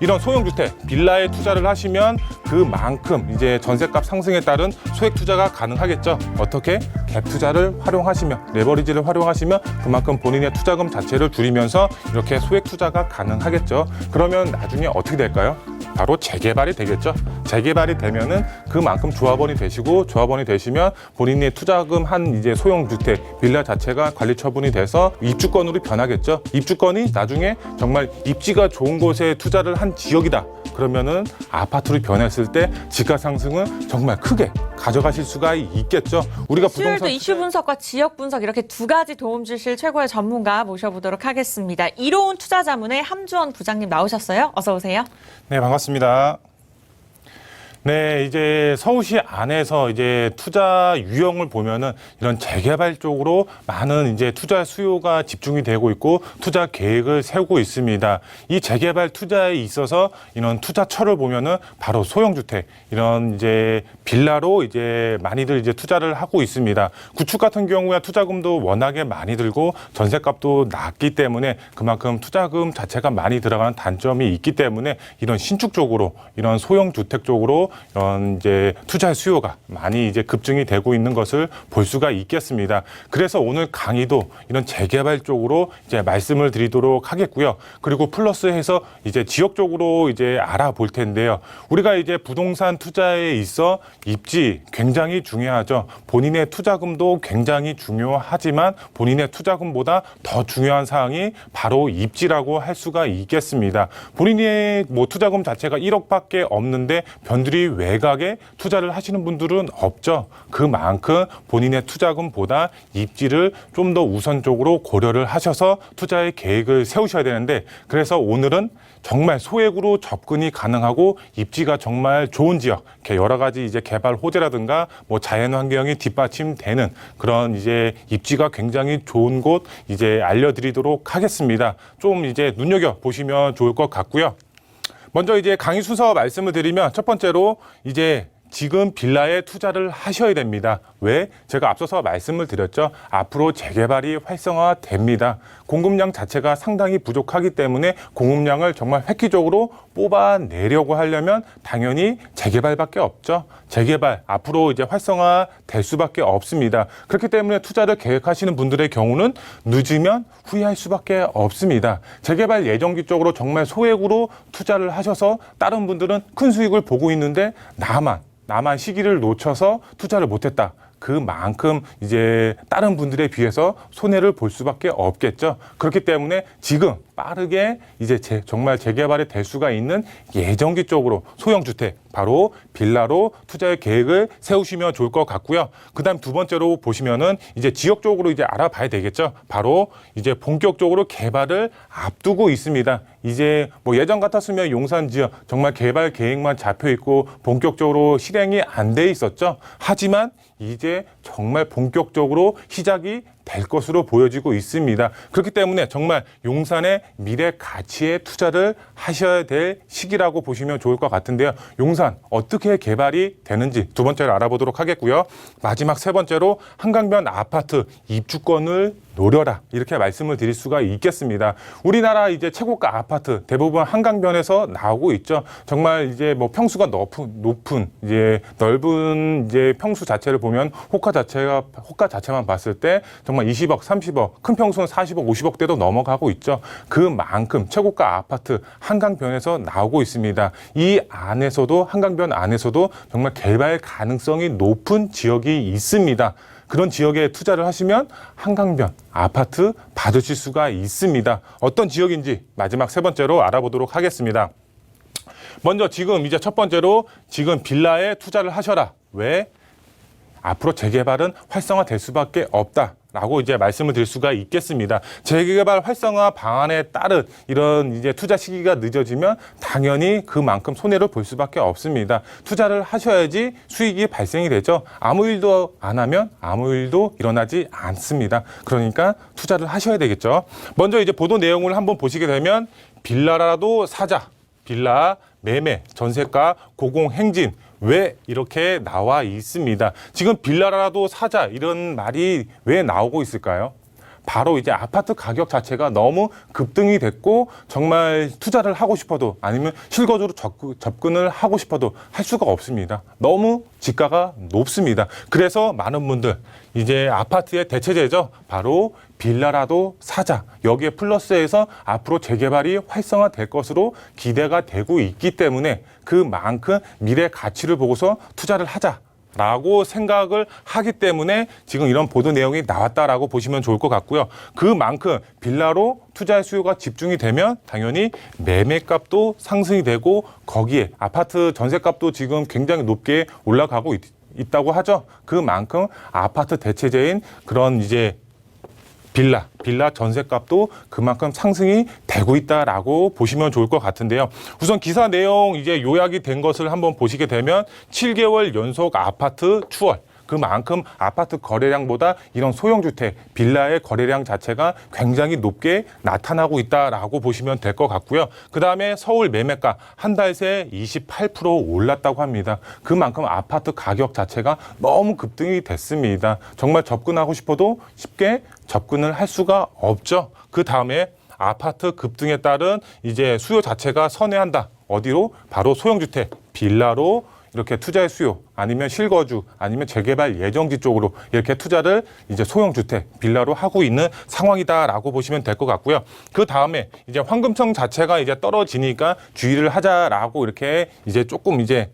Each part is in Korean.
이런 소형주택, 빌라에 투자를 하시면 그만큼 이제 전셋값 상승에 따른 소액 투자가 가능하겠죠. 어떻게? 갭 투자를 활용하시면, 레버리지를 활용하시면 그만큼 본인의 투자금 자체를 줄이면서 이렇게 소액 투자가 가능하겠죠. 그러면 나중에 어떻게 될까요? 바로 재개발이 되겠죠. 재개발이 되면은 그만큼 조합원이 되시고, 조합원이 되시면 본인의 투자금 한 이제 소형주택, 빌라 자체가 관리 처분이 돼서 입주권으로 변하겠죠. 입주권이 나중에 정말 입지가 좋은 곳에 투자를 한 지역이다. 그러면은 아파트로 변했을 때 지가 상승은 정말 크게 가져가실 수가 있겠죠. 우리가 수요일도 부동산 이슈 분석과 지역 분석 이렇게 두 가지 도움 주실 최고의 전문가 모셔보도록 하겠습니다. 이로운 투자자문의 함주원 부장님 나오셨어요. 어서 오세요. 네, 반갑습니다. 네, 이제 서울시 안에서 이제 투자 유형을 보면은 이런 재개발 쪽으로 많은 이제 투자 수요가 집중이 되고 있고 투자 계획을 세우고 있습니다. 이 재개발 투자에 있어서 이런 투자처를 보면은 바로 소형주택, 이런 이제 빌라로 이제 많이들 이제 투자를 하고 있습니다. 구축 같은 경우에 투자금도 워낙에 많이 들고 전셋값도 낮기 때문에 그만큼 투자금 자체가 많이 들어가는 단점이 있기 때문에 이런 신축 쪽으로, 이런 소형주택 쪽으로 이런 이제 투자 수요가 많이 이제 급증이 되고 있는 것을 볼 수가 있겠습니다. 그래서 오늘 강의도 이런 재개발 쪽으로 이제 말씀을 드리도록 하겠고요. 그리고 플러스해서 이제 지역적으로 이제 알아볼 텐데요. 우리가 이제 부동산 투자에 있어 입지 굉장히 중요하죠. 본인의 투자금도 굉장히 중요하지만 본인의 투자금보다 더 중요한 사항이 바로 입지라고 할 수가 있겠습니다. 본인의 뭐 투자금 자체가 1억밖에 없는데 변두리 외곽에 투자를 하시는 분들은 없죠. 그만큼 본인의 투자금보다 입지를 좀 더 우선적으로 고려를 하셔서 투자의 계획을 세우셔야 되는데, 그래서 오늘은 정말 소액으로 접근이 가능하고 입지가 정말 좋은 지역, 여러 가지 이제 개발 호재라든가 뭐 자연 환경이 뒷받침되는 그런 이제 입지가 굉장히 좋은 곳 이제 알려드리도록 하겠습니다. 좀 이제 눈여겨 보시면 좋을 것 같고요. 먼저 이제 강의 순서 말씀을 드리면 첫 번째로 이제 지금 빌라에 투자를 하셔야 됩니다. 왜? 제가 앞서서 말씀을 드렸죠. 앞으로 재개발이 활성화됩니다. 공급량 자체가 상당히 부족하기 때문에 공급량을 정말 획기적으로 뽑아내려고 하려면 당연히 재개발밖에 없죠. 재개발 앞으로 이제 활성화될 수밖에 없습니다. 그렇기 때문에 투자를 계획하시는 분들의 경우는 늦으면 후회할 수밖에 없습니다. 재개발 예정지 쪽으로 정말 소액으로 투자를 하셔서 다른 분들은 큰 수익을 보고 있는데 나만 시기를 놓쳐서 투자를 못했다. 그만큼 이제 다른 분들에 비해서 손해를 볼 수밖에 없겠죠. 그렇기 때문에 지금 빠르게 이제 정말 재개발이 될 수가 있는 예정지 쪽으로 소형주택, 바로 빌라로 투자의 계획을 세우시면 좋을 것 같고요. 그다음 두 번째로 보시면은 이제 지역적으로 이제 알아봐야 되겠죠. 바로 이제 본격적으로 개발을 앞두고 있습니다. 이제 뭐 예전 같았으면 용산 지역 정말 개발 계획만 잡혀 있고 본격적으로 실행이 안 돼 있었죠. 하지만 이제 정말 본격적으로 시작이 될 것으로 보여지고 있습니다. 그렇기 때문에 정말 용산의 미래 가치에 투자를 하셔야 될 시기라고 보시면 좋을 것 같은데요. 용산 어떻게 개발이 되는지 두 번째로 알아보도록 하겠고요. 마지막 세 번째로 한강변 아파트 입주권을 노려라, 이렇게 말씀을 드릴 수가 있겠습니다. 우리나라 이제 최고가 아파트 대부분 한강변에서 나오고 있죠. 정말 이제 뭐 평수가 높은 이제 넓은 이제 평수 자체를 보면 호가 자체만 봤을 때 정말 20억, 30억, 큰 평수는 40억, 50억대도 넘어가고 있죠. 그만큼 최고가 아파트 한강변에서 나오고 있습니다. 이 안에서도, 한강변 안에서도 정말 개발 가능성이 높은 지역이 있습니다. 그런 지역에 투자를 하시면 한강변 아파트 받으실 수가 있습니다. 어떤 지역인지 마지막 세 번째로 알아보도록 하겠습니다. 먼저 지금 이제 첫 번째로 지금 빌라에 투자를 하셔라. 왜? 앞으로 재개발은 활성화될 수밖에 없다라고 이제 말씀을 드릴 수가 있겠습니다. 재개발 활성화 방안에 따른 이런 이제 투자 시기가 늦어지면 당연히 그만큼 손해를 볼 수밖에 없습니다. 투자를 하셔야지 수익이 발생이 되죠. 아무 일도 안 하면 아무 일도 일어나지 않습니다. 그러니까 투자를 하셔야 되겠죠. 먼저 이제 보도 내용을 한번 보시게 되면 빌라라도 사자, 빌라 매매, 전세가 고공행진, 왜 이렇게 나와 있습니다. 지금 빌라라도 사자, 이런 말이 왜 나오고 있을까요? 바로 이제 아파트 가격 자체가 너무 급등이 됐고 정말 투자를 하고 싶어도 아니면 실거주로 접근을 하고 싶어도 할 수가 없습니다. 너무 지가가 높습니다. 그래서 많은 분들 이제 아파트의 대체제죠. 바로 빌라라도 사자. 여기에 플러스해서 앞으로 재개발이 활성화될 것으로 기대가 되고 있기 때문에 그만큼 미래 가치를 보고서 투자를 하자. 라고 생각을 하기 때문에 지금 이런 보도 내용이 나왔다라고 보시면 좋을 것 같고요. 그만큼 빌라로 투자의 수요가 집중이 되면 당연히 매매값도 상승이 되고 거기에 아파트 전세값도 지금 굉장히 높게 올라가고 있다고 하죠. 그만큼 아파트 대체제인 그런 이제 빌라 전세값도 그만큼 상승이 되고 있다라고 보시면 좋을 것 같은데요. 우선 기사 내용 이제 요약이 된 것을 한번 보시게 되면 7개월 연속 아파트 추월. 그만큼 아파트 거래량보다 이런 소형주택, 빌라의 거래량 자체가 굉장히 높게 나타나고 있다라고 보시면 될 것 같고요. 그다음에 서울 매매가 한 달 새 28% 올랐다고 합니다. 그만큼 아파트 가격 자체가 너무 급등이 됐습니다. 정말 접근하고 싶어도 쉽게 접근을 할 수가 없죠. 그다음에 아파트 급등에 따른 이제 수요 자체가 선회한다. 어디로? 바로 소형주택, 빌라로 이렇게 투자의 수요 아니면 실거주 아니면 재개발 예정지 쪽으로 이렇게 투자를 이제 소형주택 빌라로 하고 있는 상황이다라고 보시면 될 것 같고요. 그 다음에 이제 황금성 자체가 이제 떨어지니까 주의를 하자라고 이렇게 이제 조금 이제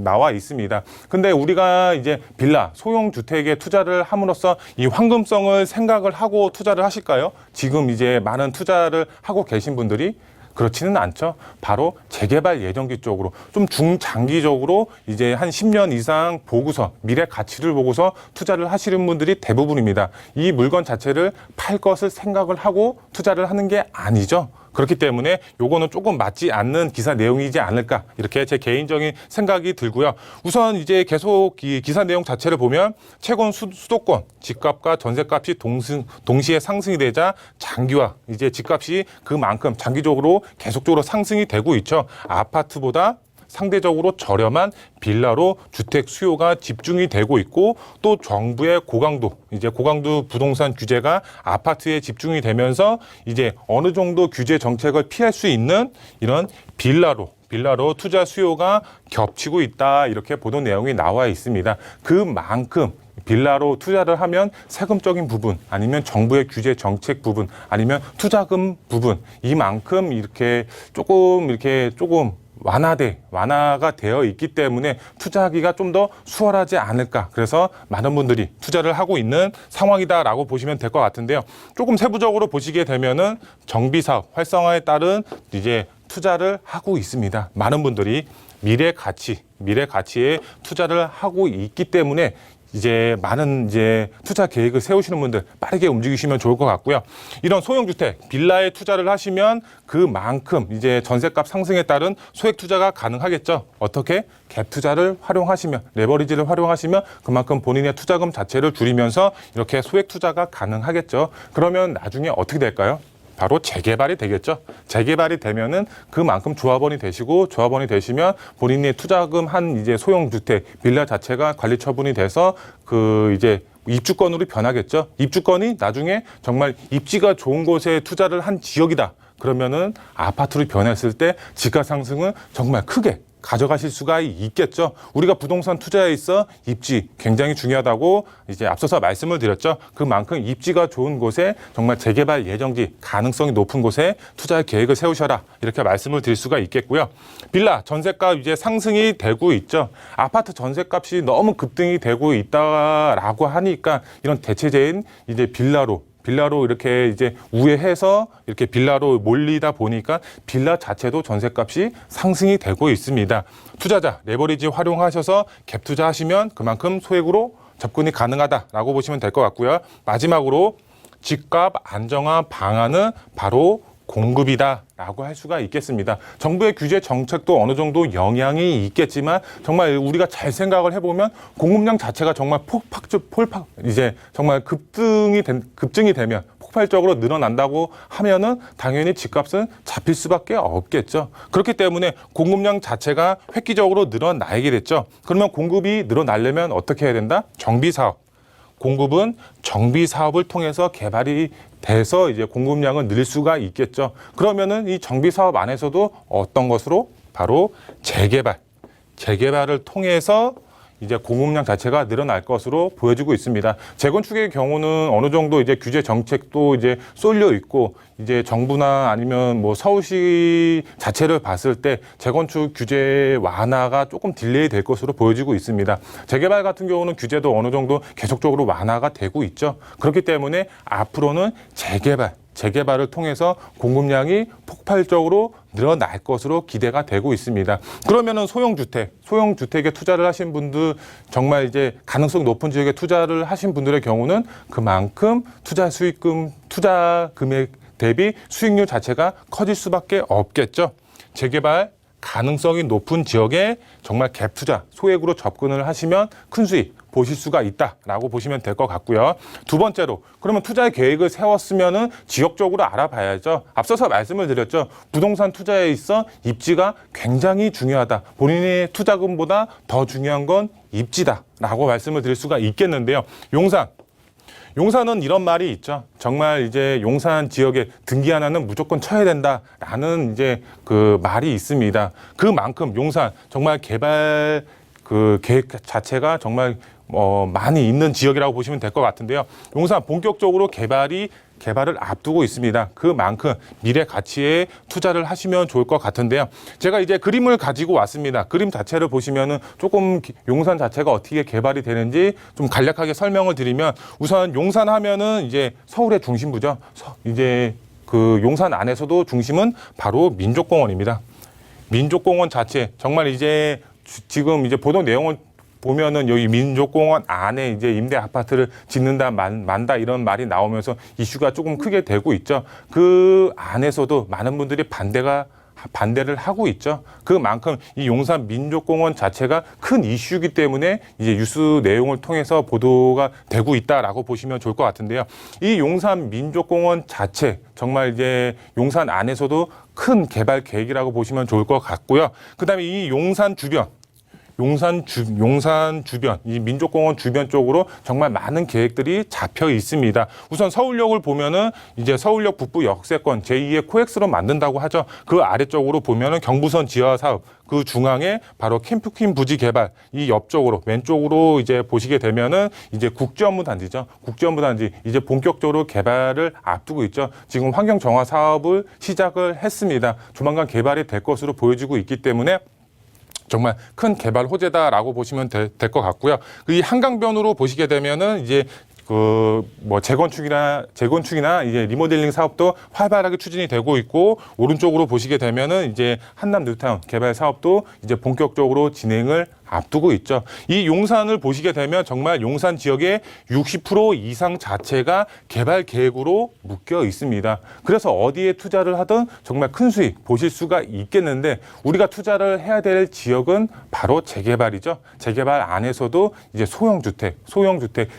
나와 있습니다. 근데 우리가 이제 빌라 소형주택에 투자를 함으로써 이 황금성을 생각을 하고 투자를 하실까요? 지금 이제 많은 투자를 하고 계신 분들이 그렇지는 않죠. 바로 재개발 예정지 쪽으로 좀 중장기적으로 이제 한 10년 이상 보고서 미래 가치를 보고서 투자를 하시는 분들이 대부분입니다. 이 물건 자체를 팔 것을 생각을 하고 투자를 하는 게 아니죠. 그렇기 때문에 요거는 조금 맞지 않는 기사 내용이지 않을까 이렇게 제 개인적인 생각이 들고요. 우선 이제 계속 이 기사 내용 자체를 보면 최근 수도권 집값과 전세값이 동시에 상승이 되자 장기화 이제 집값이 그만큼 장기적으로 계속적으로 상승이 되고 있죠. 아파트보다 상대적으로 저렴한 빌라로 주택 수요가 집중이 되고 있고 또 정부의 고강도 부동산 규제가 아파트에 집중이 되면서 이제 어느 정도 규제 정책을 피할 수 있는 이런 빌라로 투자 수요가 겹치고 있다 이렇게 보도 내용이 나와 있습니다. 그만큼 빌라로 투자를 하면 세금적인 부분 아니면 정부의 규제 정책 부분 아니면 투자금 부분 이만큼 이렇게 조금 완화가 되어 있기 때문에 투자하기가 좀 더 수월하지 않을까. 그래서 많은 분들이 투자를 하고 있는 상황이다라고 보시면 될 것 같은데요. 조금 세부적으로 보시게 되면은 정비사업 활성화에 따른 이제 투자를 하고 있습니다. 많은 분들이 미래 가치에 투자를 하고 있기 때문에 이제 많은 이제 투자 계획을 세우시는 분들 빠르게 움직이시면 좋을 것 같고요. 이런 소형주택, 빌라에 투자를 하시면 그만큼 이제 전세값 상승에 따른 소액 투자가 가능하겠죠. 어떻게? 갭 투자를 활용하시면, 레버리지를 활용하시면 그만큼 본인의 투자금 자체를 줄이면서 이렇게 소액 투자가 가능하겠죠. 그러면 나중에 어떻게 될까요? 바로 재개발이 되겠죠. 재개발이 되면은 그만큼 조합원이 되시면 본인의 투자금 한 이제 소형주택, 빌라 자체가 관리 처분이 돼서 이제 입주권으로 변하겠죠. 입주권이 나중에 정말 입지가 좋은 곳에 투자를 한 지역이다. 그러면은 아파트로 변했을 때 지가 상승은 정말 크게 가져가실 수가 있겠죠. 우리가 부동산 투자에 있어 입지 굉장히 중요하다고 이제 앞서서 말씀을 드렸죠. 그만큼 입지가 좋은 곳에 정말 재개발 예정지 가능성이 높은 곳에 투자 계획을 세우셔라 이렇게 말씀을 드릴 수가 있겠고요. 빌라 전세값 이제 상승이 되고 있죠. 아파트 전세값이 너무 급등이 되고 있다라고 하니까 이런 대체제인 이제 빌라로 이렇게 이제 우회해서 이렇게 빌라로 몰리다 보니까 빌라 자체도 전세값이 상승이 되고 있습니다. 투자자 레버리지 활용하셔서 갭 투자하시면 그만큼 소액으로 접근이 가능하다라고 보시면 될 것 같고요. 마지막으로 집값 안정화 방안은 바로 공급이다라고 할 수가 있겠습니다. 정부의 규제 정책도 어느 정도 영향이 있겠지만 정말 우리가 잘 생각을 해보면 공급량 자체가 정말 이제 정말 급증이 되면 폭발적으로 늘어난다고 하면은 당연히 집값은 잡힐 수밖에 없겠죠. 그렇기 때문에 공급량 자체가 획기적으로 늘어나야겠죠. 그러면 공급이 늘어나려면 어떻게 해야 된다? 정비 사업. 공급은 정비 사업을 통해서 개발이 돼서 이제 공급량을 늘릴 수가 있겠죠. 그러면은 이 정비 사업 안에서도 어떤 것으로 바로 재개발을 통해서 이제 공급량 자체가 늘어날 것으로 보여지고 있습니다. 재건축의 경우는 어느 정도 이제 규제 정책도 이제 쏠려 있고 이제 정부나 아니면 뭐 서울시 자체를 봤을 때 재건축 규제 완화가 조금 딜레이 될 것으로 보여지고 있습니다. 재개발 같은 경우는 규제도 어느 정도 계속적으로 완화가 되고 있죠. 그렇기 때문에 앞으로는 재개발을 통해서 공급량이 폭발적으로 늘어날 것으로 기대가 되고 있습니다. 그러면은 소형주택에 투자를 하신 분들, 정말 이제 가능성 높은 지역에 투자를 하신 분들의 경우는 그만큼 투자 금액 대비 수익률 자체가 커질 수밖에 없겠죠. 재개발 가능성이 높은 지역에 정말 갭 투자, 소액으로 접근을 하시면 큰 수익 보실 수가 있다라고 보시면 될 것 같고요. 두 번째로, 그러면 투자의 계획을 세웠으면은 지역적으로 알아봐야죠. 앞서서 말씀을 드렸죠. 부동산 투자에 있어 입지가 굉장히 중요하다. 본인의 투자금보다 더 중요한 건 입지다라고 말씀을 드릴 수가 있겠는데요. 용산은 이런 말이 있죠. 정말 이제 용산 지역에 등기 하나는 무조건 쳐야 된다라는 이제 그 말이 있습니다. 그만큼 용산 정말 개발 그 계획 자체가 정말 많이 있는 지역이라고 보시면 될 것 같은데요. 용산 본격적으로 개발을 앞두고 있습니다. 그만큼 미래 가치에 투자를 하시면 좋을 것 같은데요. 제가 이제 그림을 가지고 왔습니다. 그림 자체를 보시면은 조금 용산 자체가 어떻게 개발이 되는지 좀 간략하게 설명을 드리면, 우선 용산 하면은 이제 서울의 중심부죠. 이제 그 용산 안에서도 중심은 바로 민족공원입니다. 민족공원 자체 정말 이제 지금 이제 보도 내용을 보면은 여기 민족공원 안에 이제 임대 아파트를 짓는다, 만다 이런 말이 나오면서 이슈가 조금 크게 되고 있죠. 그 안에서도 많은 분들이 반대를 하고 있죠. 그만큼 이 용산 민족공원 자체가 큰 이슈이기 때문에 이제 뉴스 내용을 통해서 보도가 되고 있다라고 보시면 좋을 것 같은데요. 이 용산 민족공원 자체 정말 이제 용산 안에서도 큰 개발 계획이라고 보시면 좋을 것 같고요. 그다음에 이 용산 주변, 이 민족공원 주변 쪽으로 정말 많은 계획들이 잡혀 있습니다. 우선 서울역을 보면은 이제 서울역 북부 역세권 제2의 코엑스로 만든다고 하죠. 그 아래쪽으로 보면은 경부선 지하 사업, 그 중앙에 바로 캠프퀸 부지 개발, 이 옆쪽으로 왼쪽으로 이제 보시게 되면은 이제 국제업무단지죠. 국제업무단지 이제 본격적으로 개발을 앞두고 있죠. 지금 환경 정화 사업을 시작을 했습니다. 조만간 개발이 될 것으로 보여지고 있기 때문에 정말 큰 개발 호재다라고 보시면 될 것 같고요. 이 한강변으로 보시게 되면은 이제 그 뭐 재건축이나 이제 리모델링 사업도 활발하게 추진이 되고 있고, 오른쪽으로 보시게 되면은 이제 한남 뉴타운 개발 사업도 이제 본격적으로 진행을 앞두고 있죠. 이 용산을 보시게 되면 정말 용산 지역의 60% 이상 자체가 개발 계획으로 묶여 있습니다. 그래서 어디에 투자를 하든 정말 큰 수익 보실 수가 있겠는데, 우리가 투자를 해야 될 지역은 바로 재개발이죠. 재개발 안에서도 이제 소형주택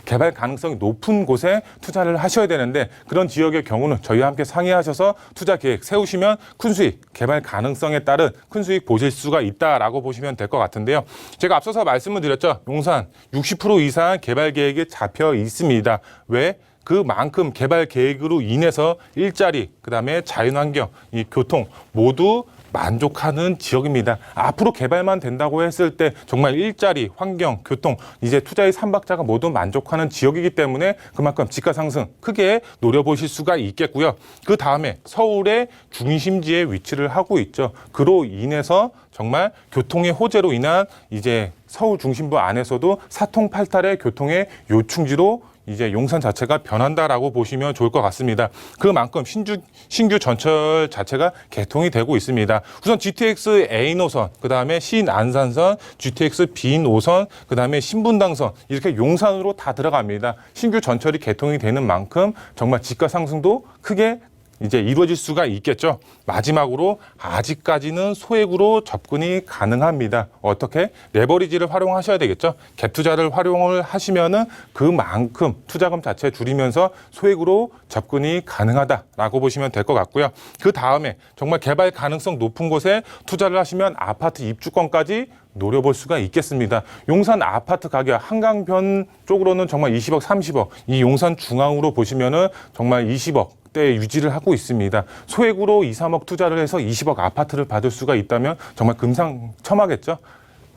개발 가능성이 높은 곳에 투자를 하셔야 되는데, 그런 지역의 경우는 저희와 함께 상의하셔서 투자 계획 세우시면 큰 수익, 개발 가능성에 따른 큰 수익 보실 수가 있다라고 보시면 될 것 같은데요. 제가 앞서서 말씀을 드렸죠. 용산 60% 이상 개발 계획이 잡혀 있습니다. 왜? 그만큼 개발 계획으로 인해서 일자리, 그다음에 자연환경, 이 교통 모두 만족하는 지역입니다. 앞으로 개발만 된다고 했을 때 정말 일자리, 환경, 교통, 이제 투자의 삼박자가 모두 만족하는 지역이기 때문에 그만큼 집가 상승 크게 노려보실 수가 있겠고요. 그 다음에 서울의 중심지에 위치를 하고 있죠. 그로 인해서 정말 교통의 호재로 인한 이제 서울 중심부 안에서도 사통팔달의 교통의 요충지로 이제 용산 자체가 변한다라고 보시면 좋을 것 같습니다. 그만큼 신규 전철 자체가 개통이 되고 있습니다. 우선 GTX A 노선, 그 다음에 신안산선, GTX B 노선, 그 다음에 신분당선 이렇게 용산으로 다 들어갑니다. 신규 전철이 개통이 되는 만큼 정말 집가 상승도 크게 이제 이루어질 수가 있겠죠. 마지막으로 아직까지는 소액으로 접근이 가능합니다. 어떻게? 레버리지를 활용하셔야 되겠죠. 갭 투자를 활용을 하시면은 그만큼 투자금 자체 줄이면서 소액으로 접근이 가능하다라고 보시면 될 것 같고요. 그 다음에 정말 개발 가능성 높은 곳에 투자를 하시면 아파트 입주권까지 노려볼 수가 있겠습니다. 용산 아파트 가격 한강변 쪽으로는 정말 20억, 30억, 이 용산 중앙으로 보시면은 정말 20억 대 유지를 하고 있습니다. 소액으로 2, 3억 투자를 해서 20억 아파트를 받을 수가 있다면 정말 금상첨화겠죠.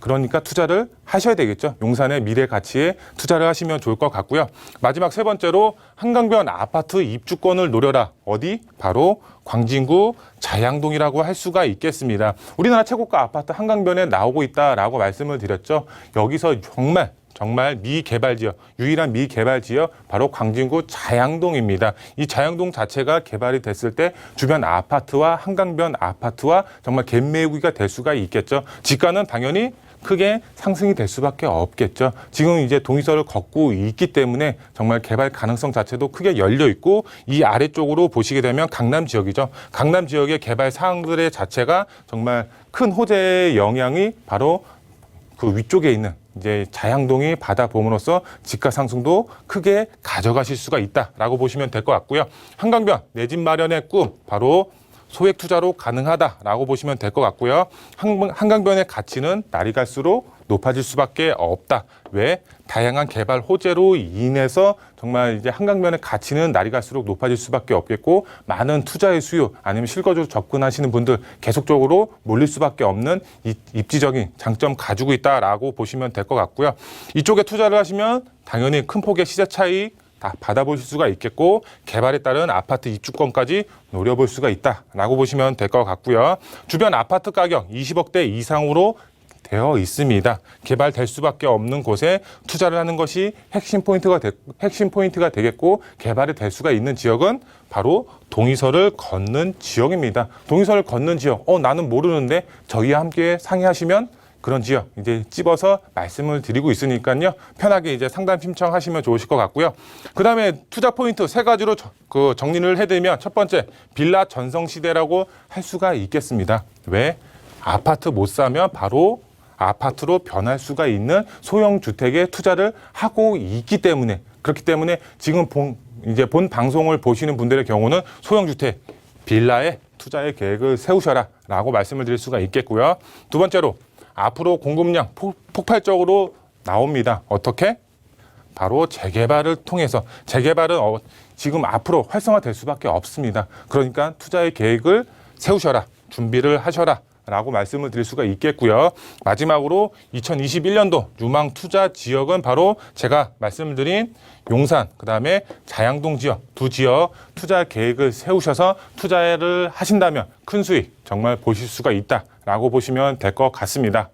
그러니까 투자를 하셔야 되겠죠. 용산의 미래 가치에 투자를 하시면 좋을 것 같고요. 마지막 세 번째로 한강변 아파트 입주권을 노려라. 어디? 바로 광진구 자양동이라고 할 수가 있겠습니다. 우리나라 최고가 아파트 한강변에 나오고 있다라고 말씀을 드렸죠. 여기서 정말 미개발 지역, 유일한 미개발 지역 바로 광진구 자양동입니다. 이 자양동 자체가 개발이 됐을 때 주변 아파트와 한강변 아파트와 정말 갭매우기가 될 수가 있겠죠. 지가는 당연히 크게 상승이 될 수밖에 없겠죠. 지금 이제 동의서를 걷고 있기 때문에 정말 개발 가능성 자체도 크게 열려 있고 이 아래쪽으로 보시게 되면 강남 지역이죠. 강남 지역의 개발 사항들의 자체가 정말 큰 호재의 영향이 바로 그 위쪽에 있는 이제 자양동이 받아봄으로써 집가 상승도 크게 가져가실 수가 있다라고 보시면 될 것 같고요. 한강변 내 집 마련의 꿈 바로 소액 투자로 가능하다라고 보시면 될 것 같고요. 한강변의 가치는 날이 갈수록 높아질 수밖에 없다. 왜? 다양한 개발 호재로 인해서 정말 이제 한강변의 가치는 날이 갈수록 높아질 수밖에 없겠고 많은 투자의 수요 아니면 실거주로 접근하시는 분들 계속적으로 몰릴 수밖에 없는 입지적인 장점 가지고 있다라고 보시면 될 것 같고요. 이쪽에 투자를 하시면 당연히 큰 폭의 시세 차익 다 받아보실 수가 있겠고 개발에 따른 아파트 입주권까지 노려볼 수가 있다라고 보시면 될 것 같고요. 주변 아파트 가격 20억대 이상으로 되어 있습니다. 개발될 수밖에 없는 곳에 투자를 하는 것이 핵심 포인트가 되겠고 개발이 될 수가 있는 지역은 바로 동의서를 걷는 지역입니다. 동의서를 걷는 지역, 나는 모르는데 저희와 함께 상의하시면 그런 지역 이제 찝어서 말씀을 드리고 있으니까요. 편하게 이제 상담 신청하시면 좋으실 것 같고요. 그다음에 투자 포인트 세 가지로 정리를 해드리면 첫 번째 빌라 전성시대라고 할 수가 있겠습니다. 왜? 아파트 못 사면 바로 아파트로 변할 수가 있는 소형 주택에 투자를 하고 있기 때문에 그렇기 때문에 지금 본 방송을 보시는 분들의 경우는 소형 주택 빌라에 투자의 계획을 세우셔라라고 말씀을 드릴 수가 있겠고요. 두 번째로 앞으로 공급량 폭발적으로 나옵니다. 어떻게? 바로 재개발을 통해서 재개발은 지금 앞으로 활성화될 수밖에 없습니다. 그러니까 투자의 계획을 세우셔라, 준비를 하셔라 라고 말씀을 드릴 수가 있겠고요. 마지막으로 2021년도 유망 투자 지역은 바로 제가 말씀을 드린 용산, 그다음에 자양동 지역 두 지역 투자 계획을 세우셔서 투자를 하신다면 큰 수익 정말 보실 수가 있다라고 보시면 될 것 같습니다.